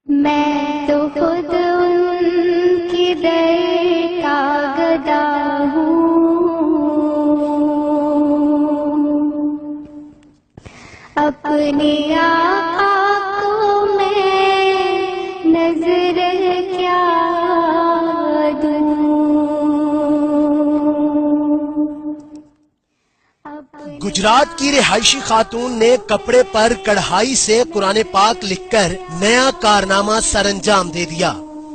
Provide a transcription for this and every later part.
میں تو خود ان کی در کا گدا ہوں، اپنے آقا کو میں نظر کیا دوں۔ گجرات کی رہائشی خاتون نے کپڑے پر کڑھائی سے قرآن پاک لکھ کر نیا کارنامہ سر انجام دے دیا۔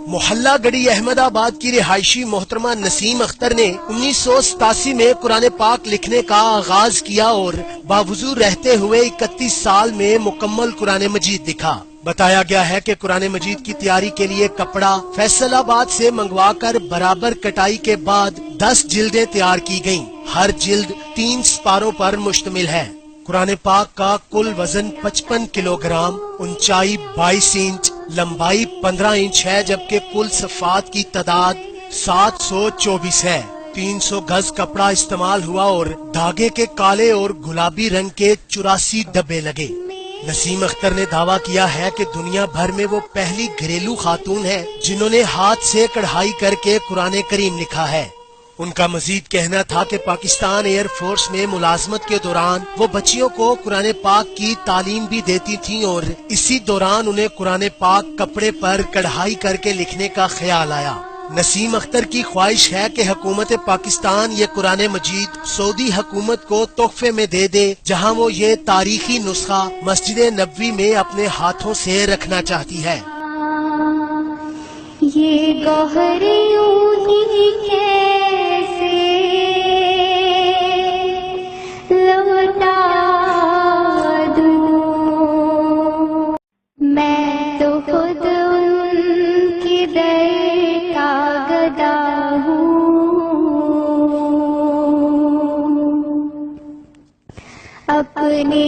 محلہ گڑی احمد آباد کی رہائشی محترمہ نسیم اختر نے 1987 میں قرآن پاک لکھنے کا آغاز کیا اور باوضو رہتے ہوئے 31 سال میں مکمل قرآن مجید لکھا۔ بتایا گیا ہے کہ قرآن مجید کی تیاری کے لیے کپڑا فیصل آباد سے منگوا کر برابر کٹائی کے بعد 10 جلدیں تیار کی گئیں۔ ہر جلد 3 سپاروں پر مشتمل ہے۔ قرآن پاک کا کل وزن 55 کلو گرام، اونچائی 22 انچ، لمبائی 15 انچ ہے، جبکہ کل صفحات کی تعداد 724 ہے۔ 300 گز کپڑا استعمال ہوا اور دھاگے کے کالے اور گلابی رنگ کے 84 ڈبے لگے۔ نسیم اختر نے دعویٰ کیا ہے کہ دنیا بھر میں وہ پہلی گھریلو خاتون ہے جنہوں نے ہاتھ سے کڑھائی کر کے قرآن کریم لکھا ہے۔ ان کا مزید کہنا تھا کہ پاکستان ایئر فورس میں ملازمت کے دوران وہ بچیوں کو قرآن پاک کی تعلیم بھی دیتی تھیں اور اسی دوران انہیں قرآن پاک کپڑے پر کڑھائی کر کے لکھنے کا خیال آیا۔ نسیم اختر کی خواہش ہے کہ حکومت پاکستان یہ قرآن مجید سعودی حکومت کو تحفے میں دے دے، جہاں وہ یہ تاریخی نسخہ مسجد نبوی میں اپنے ہاتھوں سے رکھنا چاہتی ہے۔ یہ گوہر یوں ہی کیسے لوٹا دوں، میں تو خود ان کی در کا گدا ہوں، اپنے